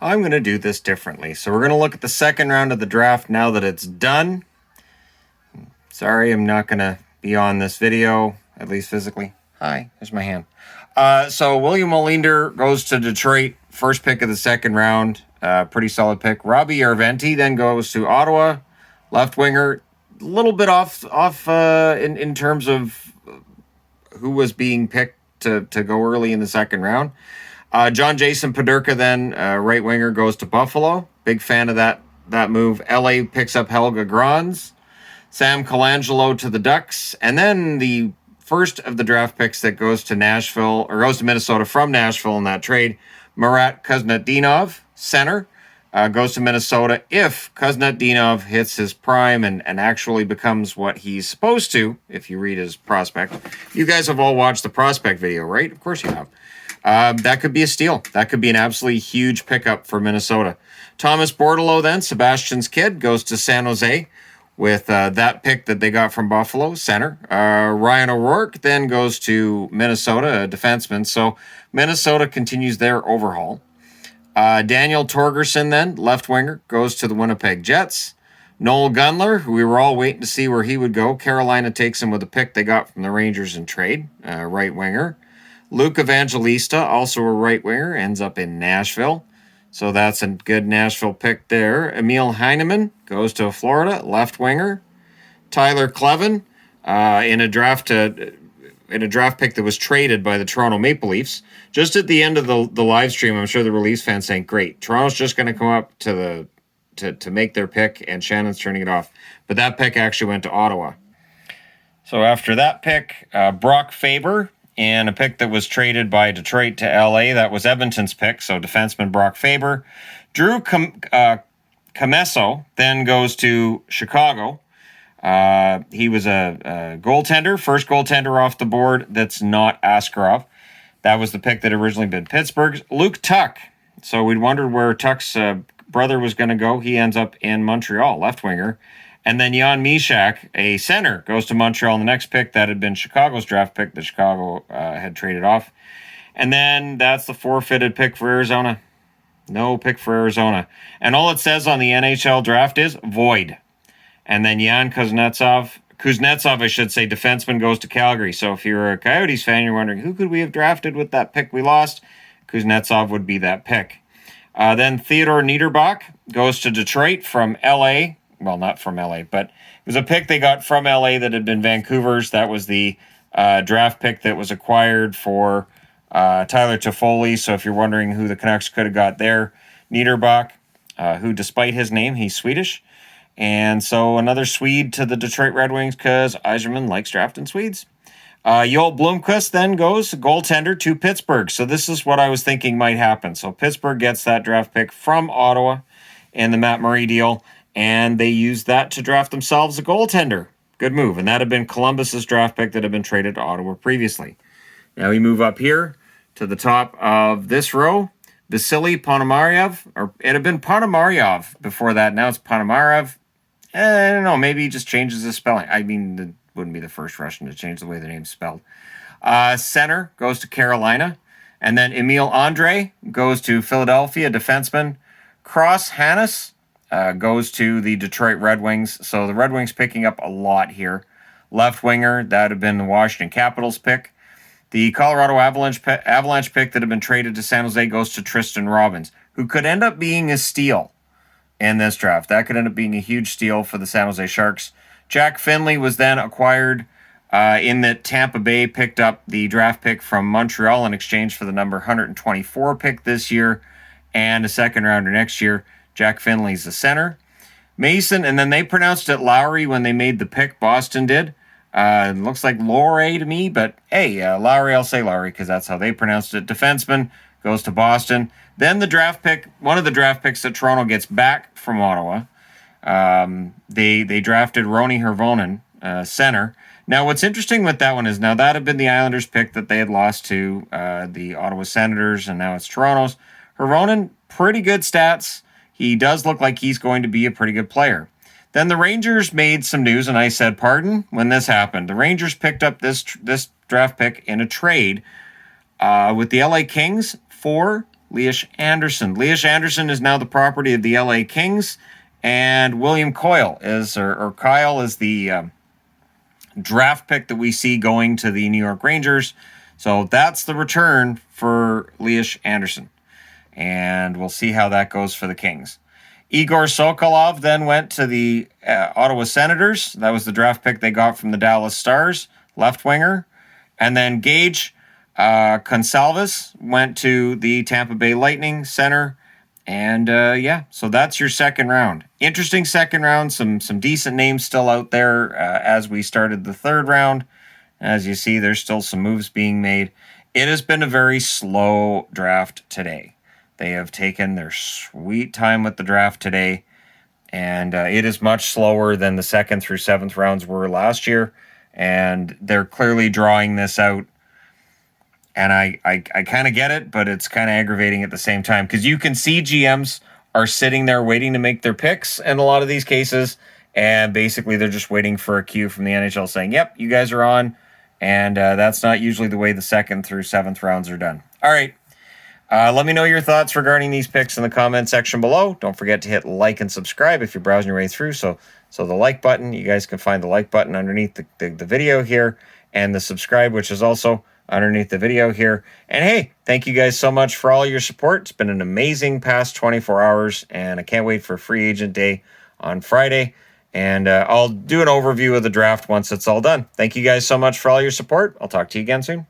I'm going to do this differently. So we're going to look at the second round of the draft now that it's done. Sorry, I'm not going to be on this video, at least physically. Hi, there's my hand. So William Olinder goes to Detroit, first pick of the second round. Pretty solid pick. Robbie Arventi then goes to Ottawa, left winger. A little bit off in terms of who was being picked to go early in the second round. John Jason Paderka then, right winger, goes to Buffalo. Big fan of that move. LA picks up Helga Grans. Sam Colangelo to the Ducks. And then the first of the draft picks that goes to Nashville, or goes to Minnesota from Nashville in that trade, Marat Kuznetsov, center, goes to Minnesota if Kuznetsov hits his prime and actually becomes what he's supposed to, if you read his prospect. You guys have all watched the prospect video, right? Of course you have. That could be a steal. That could be an absolutely huge pickup for Minnesota. Thomas Bordeleau then, Sebastian's kid, goes to San Jose with that pick that they got from Buffalo, center. Ryan O'Rourke then goes to Minnesota, a defenseman. So Minnesota continues their overhaul. Daniel Torgerson then, left winger, goes to the Winnipeg Jets. Noel Gunler, who we were all waiting to see where he would go. Carolina takes him with a pick they got from the Rangers in trade, right winger. Luke Evangelista, also a right winger, ends up in Nashville. So that's a good Nashville pick there. Emil Heineman goes to Florida, left winger. Tyler Clevin, in a draft pick that was traded by the Toronto Maple Leafs. Just at the end of the live stream, I'm sure the Leafs fans saying, "Great, Toronto's just going to come up to make their pick, and Shannon's turning it off." But that pick actually went to Ottawa. So after that pick, Brock Faber, and a pick that was traded by Detroit to LA. That was Edmonton's pick, so defenseman Brock Faber. Drew Camesso then goes to Chicago. He was a goaltender, first goaltender off the board that's not Askarov. That was the pick that originally been Pittsburgh's. Luke Tuck. So we'd wondered where Tuck's brother was going to go. He ends up in Montreal, left winger. And then Jan Mysak, a center, goes to Montreal in the next pick. That had been Chicago's draft pick that Chicago had traded off. And then that's the forfeited pick for Arizona. No pick for Arizona. And all it says on the NHL draft is void. And then Jan Kuznetsov, I should say, defenseman, goes to Calgary. So if you're a Coyotes fan, you're wondering, who could we have drafted with that pick we lost? Kuznetsov would be that pick. Then Theodore Niederbach goes to Detroit from L.A., well, not from LA, but it was a pick they got from LA that had been Vancouver's. That was the draft pick that was acquired for Tyler Toffoli. So if you're wondering who the Canucks could have got there, Niederbach, who despite his name, he's Swedish. And so another Swede to the Detroit Red Wings because Yzerman likes drafting Swedes. Joel Blomqvist then goes, goaltender, to Pittsburgh. So this is what I was thinking might happen. So Pittsburgh gets that draft pick from Ottawa in the Matt Murray deal. And they used that to draft themselves a goaltender. Good move. And that had been Columbus's draft pick that had been traded to Ottawa previously. Now we move up here to the top of this row. Vasily Ponomarev, or it had been Ponomarev before that. Now it's Ponomarev. I don't know. Maybe he just changes the spelling. I mean, it wouldn't be the first Russian to change the way the name's spelled. Center goes to Carolina. And then Emil Andre goes to Philadelphia, defenseman. Cross Hannes goes to the Detroit Red Wings. So the Red Wings picking up a lot here. Left winger, that would have been the Washington Capitals pick. The Colorado Avalanche pick that had been traded to San Jose goes to Tristan Robbins, who could end up being a steal in this draft. That could end up being a huge steal for the San Jose Sharks. Jack Finley was then acquired in that Tampa Bay picked up the draft pick from Montreal in exchange for the number 124 pick this year and a second rounder next year. Jack Finley's the center. Mason, and then they pronounced it Lowry when they made the pick. Boston did. It looks like Lowry to me, but hey, Lowry, I'll say Lowry because that's how they pronounced it. Defenseman goes to Boston. Then the draft pick, one of the draft picks that Toronto gets back from Ottawa. They drafted Roni Hirvonen, center. Now, what's interesting with that one is now that had been the Islanders pick that they had lost to the Ottawa Senators, and now it's Toronto's. Hirvonen, pretty good stats. He does look like he's going to be a pretty good player. Then the Rangers made some news, and I said, pardon, when this happened. The Rangers picked up this draft pick in a trade with the LA Kings for Lias Andersson. Lias Andersson is now the property of the LA Kings, and William Coyle is, or Kyle is the draft pick that we see going to the New York Rangers. So that's the return for Lias Andersson, and we'll see how that goes for the Kings. Igor Sokolov then went to the Ottawa Senators. That was the draft pick they got from the Dallas Stars, left winger. And then Gage Gonsalves went to the Tampa Bay Lightning center. And yeah, so that's your second round. Interesting second round. Some decent names still out there as we started the third round. As you see, there's still some moves being made. It has been a very slow draft today. They have taken their sweet time with the draft today, and it is much slower than the 2nd through 7th rounds were last year, and they're clearly drawing this out, and I kind of get it, but it's kind of aggravating at the same time, because you can see GMs are sitting there waiting to make their picks in a lot of these cases, and basically they're just waiting for a cue from the NHL saying, yep, you guys are on, and that's not usually the way the 2nd through 7th rounds are done. All right. Let me know your thoughts regarding these picks in the comment section below. Don't forget to hit like and subscribe if you're browsing your way through. So the like button, you guys can find the like button underneath the video here, and the subscribe, which is also underneath the video here. And hey, thank you guys so much for all your support. It's been an amazing past 24 hours, and I can't wait for Free Agent Day on Friday. And I'll do an overview of the draft once it's all done. Thank you guys so much for all your support. I'll talk to you again soon.